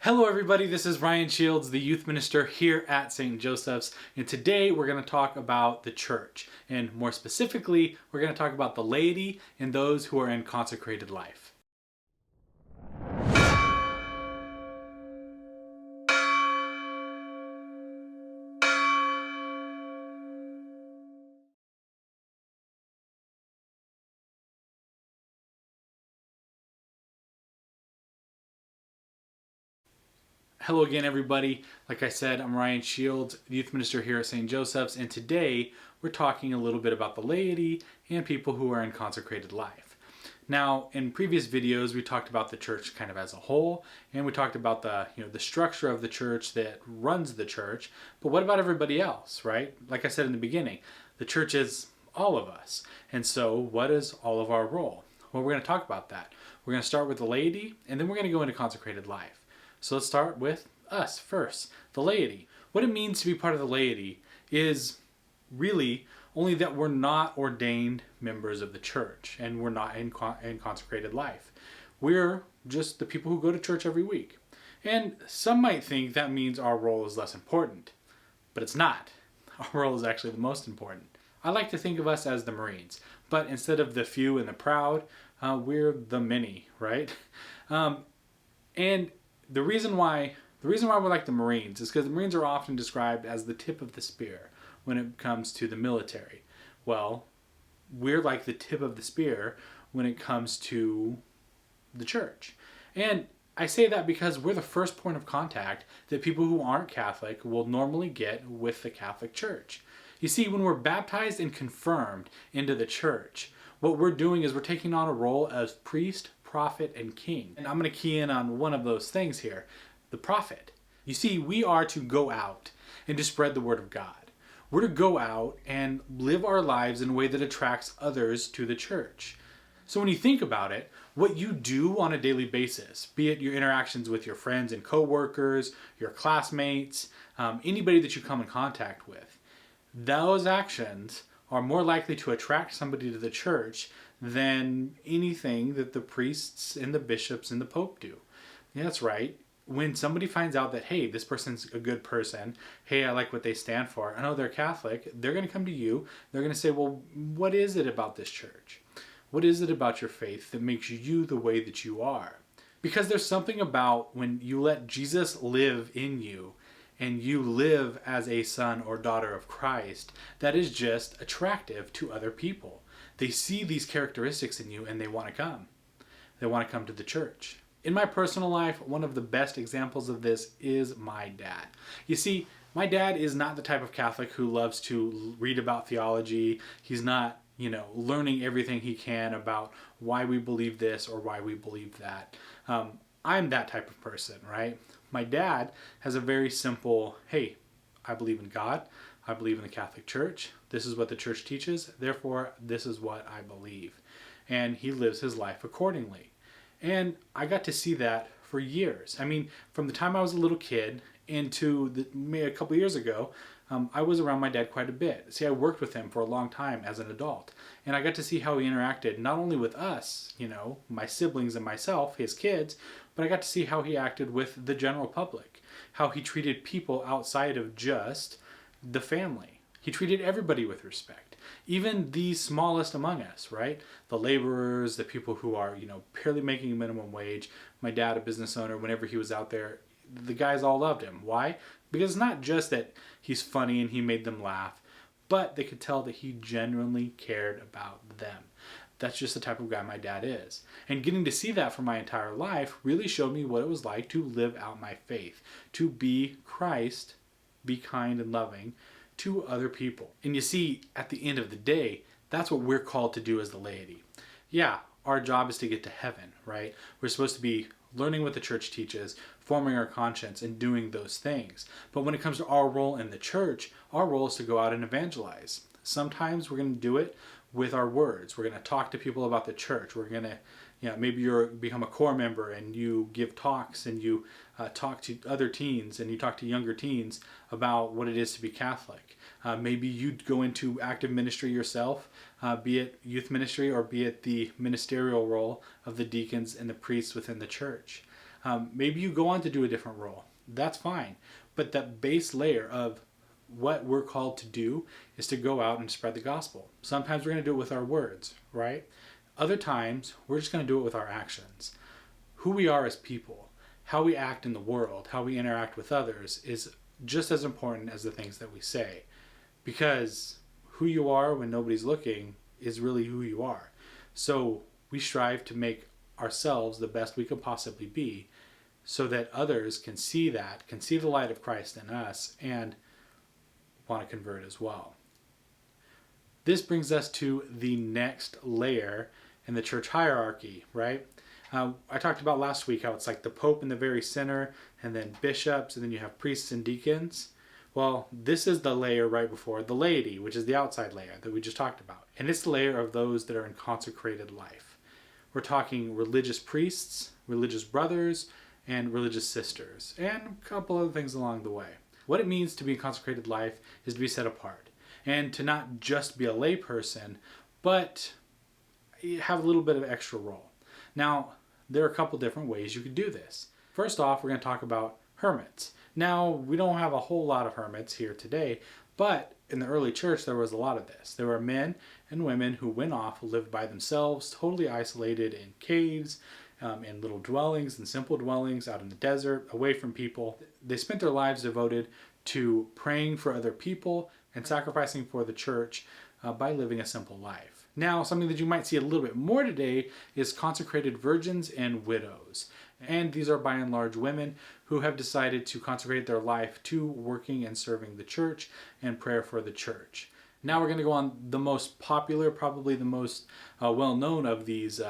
Hello everybody, this is Ryan Shields, the youth minister here at St. Joseph's, and today we're going to talk about the church, and more specifically, we're going to talk about the laity and those who are in consecrated life. Hello again everybody, like I said, I'm Ryan Shields, the youth minister here at St. Joseph's, and today we're talking a little bit about the laity and people who are in consecrated life. Now, in previous videos, we talked about the church kind of as a whole, and we talked about the structure of the church that runs the church. But what about everybody else, right? Like I said in the beginning, the church is all of us. And so what is all of our role? Well, we're going to talk about that. We're going to start with the laity, and then we're going to go into consecrated life. So let's start with us first, the laity. What it means to be part of the laity is really only that we're not ordained members of the church and we're not in consecrated life. We're just the people who go to church every week. And some might think that means our role is less important, but it's not. Our role is actually the most important. I like to think of us as the Marines, but instead of the few and the proud, we're the many, right? And the reason why we're like the Marines is because the Marines are often described as the tip of the spear when it comes to the military. Well, we're like the tip of the spear when it comes to the church. And I say that because we're the first point of contact that people who aren't Catholic will normally get with the Catholic Church. You see, when we're baptized and confirmed into the church, what we're doing is we're taking on a role as priest, prophet, and king. And I'm going to key in on one of those things here, the prophet. You see, we are to go out and to spread the word of God. We're to go out and live our lives in a way that attracts others to the church. So when you think about it, what you do on a daily basis, be it your interactions with your friends and coworkers, your classmates, anybody that you come in contact with, those actions are more likely to attract somebody to the church than anything that the priests and the bishops and the pope do. Yeah, that's right. When somebody finds out that, hey, this person's a good person, hey, I like what they stand for, I know they're Catholic, they're going to come to you, they're going to say, well, what is it about this church? What is it about your faith that makes you the way that you are? Because there's something about when you let Jesus live in you and you live as a son or daughter of Christ, that is just attractive to other people. They see these characteristics in you and they want to come. They want to come to the church. In my personal life, one of the best examples of this is my dad. You see, my dad is not the type of Catholic who loves to read about theology. He's not, learning everything he can about why we believe this or why we believe that. I'm that type of person, right? My dad has a very simple, hey, I believe in God. I believe in the Catholic Church. This is what the church teaches. Therefore, this is what I believe. And he lives his life accordingly. And I got to see that for years. I mean, from the time I was a little kid into a couple years ago, I was around my dad quite a bit. See, I worked with him for a long time as an adult. And I got to see how he interacted not only with us, my siblings and myself, his kids, but I got to see how he acted with the general public, how he treated people outside of just the family. He treated everybody with respect, even the smallest among us, right? The laborers, the people who are, barely making minimum wage. My dad, a business owner, whenever he was out there, the guys all loved him. Why? Because it's not just that he's funny and he made them laugh, but they could tell that he genuinely cared about them. That's just the type of guy my dad is. And getting to see that for my entire life really showed me what it was like to live out my faith, to be Christ, be kind and loving to other people. And you see, at the end of the day, that's what we're called to do as the laity. Yeah, our job is to get to heaven, right? We're supposed to be learning what the church teaches, forming our conscience, and doing those things. But when it comes to our role in the church, our role is to go out and evangelize. Sometimes we're going to do it with our words. We're going to talk to people about the church. We're going to, maybe you become a core member and you give talks and you talk to other teens and you talk to younger teens about what it is to be Catholic. Maybe you go into active ministry yourself, be it youth ministry or be it the ministerial role of the deacons and the priests within the church. Maybe you go on to do a different role. That's fine. But that base layer of what we're called to do is to go out and spread the gospel. Sometimes we're going to do it with our words, right? Other times, we're just going to do it with our actions. Who we are as people, how we act in the world, how we interact with others is just as important as the things that we say. Because who you are when nobody's looking is really who you are. So we strive to make ourselves the best we could possibly be so that others can see that, can see the light of Christ in us and want to convert as well. This brings us to the next layer in the church hierarchy, right? I talked about last week how it's like the Pope in the very center, and then bishops, and then you have priests and deacons. Well, this is the layer right before the laity, which is the outside layer that we just talked about. And it's the layer of those that are in consecrated life. We're talking religious priests, religious brothers, and religious sisters, and a couple other things along the way. What it means to be in consecrated life is to be set apart, and to not just be a lay person, but have a little bit of extra role. Now, there are a couple different ways you could do this. First off, we're going to talk about hermits. Now, we don't have a whole lot of hermits here today, but in the early church, there was a lot of this. There were men and women who went off, who lived by themselves, totally isolated in caves, in little dwellings and simple dwellings out in the desert, away from people. They spent their lives devoted to praying for other people and sacrificing for the church by living a simple life. Now, something that you might see a little bit more today is consecrated virgins and widows. And these are by and large women who have decided to consecrate their life to working and serving the church and prayer for the church. Now we're going to go on the most popular, probably the most well-known of these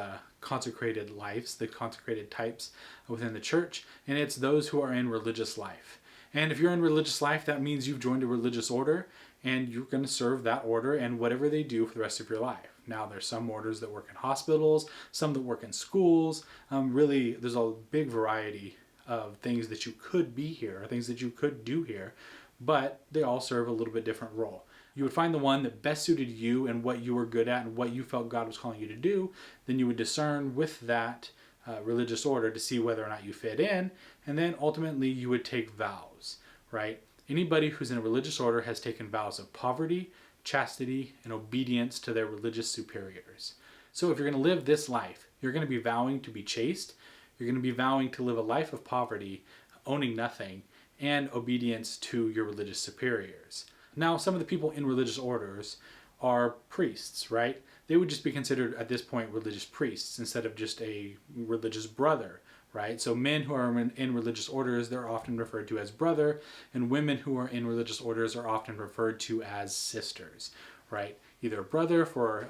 consecrated lives, the consecrated types within the church, and it's those who are in religious life. And if you're in religious life, that means you've joined a religious order, and you're going to serve that order and whatever they do for the rest of your life. Now, there's some orders that work in hospitals, some that work in schools. Really, there's a big variety of things that you could be here, things that you could do here, but they all serve a little bit different role. You would find the one that best suited you and what you were good at and what you felt God was calling you to do. Then you would discern with that religious order to see whether or not you fit in. And then ultimately you would take vows, right? Anybody who's in a religious order has taken vows of poverty, chastity, and obedience to their religious superiors. So if you're going to live this life, you're going to be vowing to be chaste. You're going to be vowing to live a life of poverty, owning nothing, and obedience to your religious superiors. Now, some of the people in religious orders are priests, right? They would just be considered at this point religious priests instead of just a religious brother, right? So men who are in religious orders, they're often referred to as brother, and women who are in religious orders are often referred to as sisters, right? Either a brother for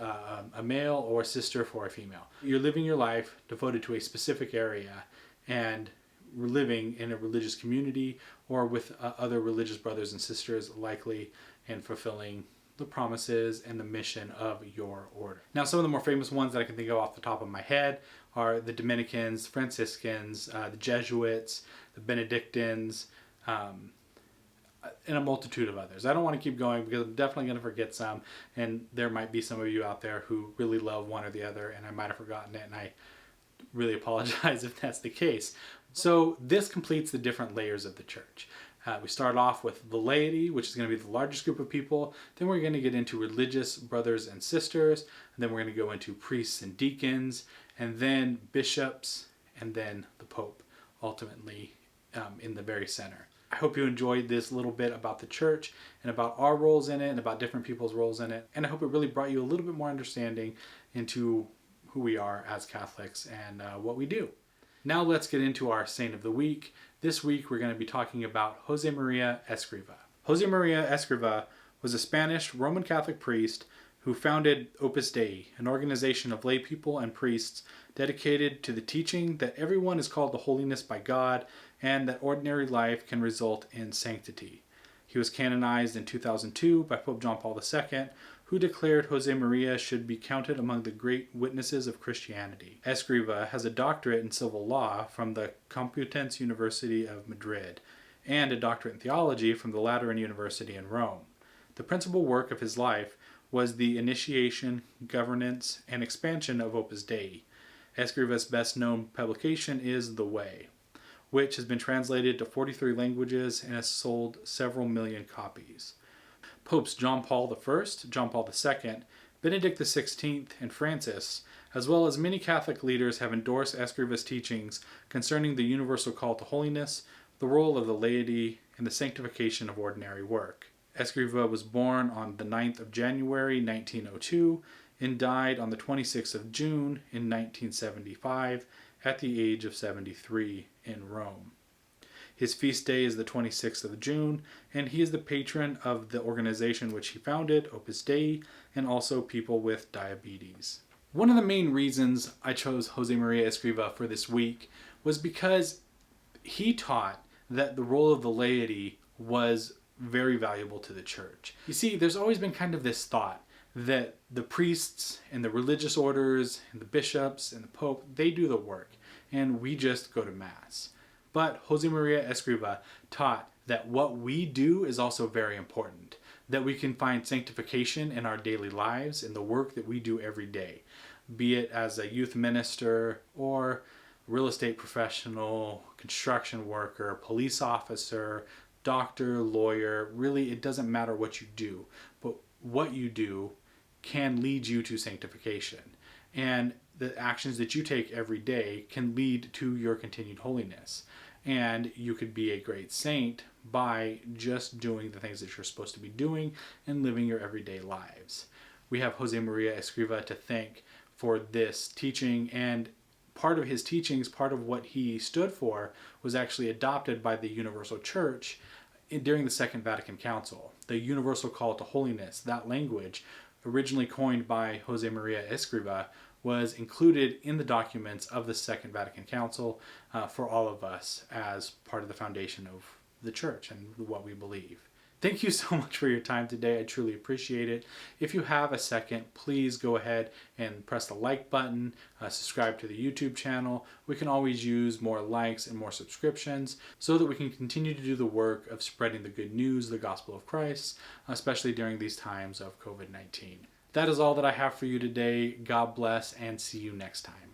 a male or a sister for a female. You're living your life devoted to a specific area and living in a religious community or with other religious brothers and sisters, likely, and fulfilling the promises and the mission of your order. Now, some of the more famous ones that I can think of off the top of my head are the Dominicans, Franciscans, the Jesuits, the Benedictines, and a multitude of others. I don't want to keep going because I'm definitely going to forget some, and there might be some of you out there who really love one or the other, and I might have forgotten it, and I really apologize if that's the case. So this completes the different layers of the church. We start off with the laity, which is going to be the largest group of people. Then we're going to get into religious brothers and sisters. And then we're going to go into priests and deacons, and then bishops, and then the Pope, ultimately in the very center. I hope you enjoyed this little bit about the church and about our roles in it and about different people's roles in it. And I hope it really brought you a little bit more understanding into who we are as Catholics and what we do. Now let's get into our Saint of the Week. This week we're going to be talking about Josemaria Escriva. Josemaria Escriva was a Spanish Roman Catholic priest who founded Opus Dei, an organization of lay people and priests dedicated to the teaching that everyone is called to holiness by God and that ordinary life can result in sanctity. He was canonized in 2002 by Pope John Paul II, who declared Josemaria should be counted among the great witnesses of Christianity. Escriva has a doctorate in civil law from the Complutense University of Madrid and a doctorate in theology from the Lateran University in Rome. The principal work of his life was the initiation, governance, and expansion of Opus Dei. Escriva's best-known publication is The Way. which has been translated to 43 languages and has sold several million copies. Popes John Paul I, John Paul II, Benedict XVI, and Francis, as well as many Catholic leaders, have endorsed Escriva's teachings concerning the universal call to holiness, the role of the laity, and the sanctification of ordinary work. Escriva was born on the 9th of January 1902 and died on the 26th of June in 1975 at the age of 73 in Rome. His feast day is the 26th of June, and he is the patron of the organization which he founded, Opus Dei, and also people with diabetes. One of the main reasons I chose Josemaria Escriva for this week was because he taught that the role of the laity was very valuable to the church. You see, there's always been kind of this thought that the priests and the religious orders and the bishops and the pope, they do the work, and we just go to mass. But Josemaria Escriva taught that what we do is also very important, that we can find sanctification in our daily lives, in the work that we do every day, be it as a youth minister or real estate professional, construction worker, police officer, doctor, lawyer. Really, it doesn't matter what you do, but what you do can lead you to sanctification. And the actions that you take every day can lead to your continued holiness. And you could be a great saint by just doing the things that you're supposed to be doing and living your everyday lives. We have Josemaria Escriva to thank for this teaching, and part of his teachings, part of what he stood for, was actually adopted by the Universal Church during the Second Vatican Council. The universal call to holiness, that language, originally coined by Josemaria Escriva, was included in the documents of the Second Vatican Council for all of us as part of the foundation of the church and what we believe. Thank you so much for your time today. I truly appreciate it. If you have a second, please go ahead and press the like button, subscribe to the YouTube channel. We can always use more likes and more subscriptions so that we can continue to do the work of spreading the good news, the gospel of Christ, especially during these times of COVID-19. That is all that I have for you today. God bless, and see you next time.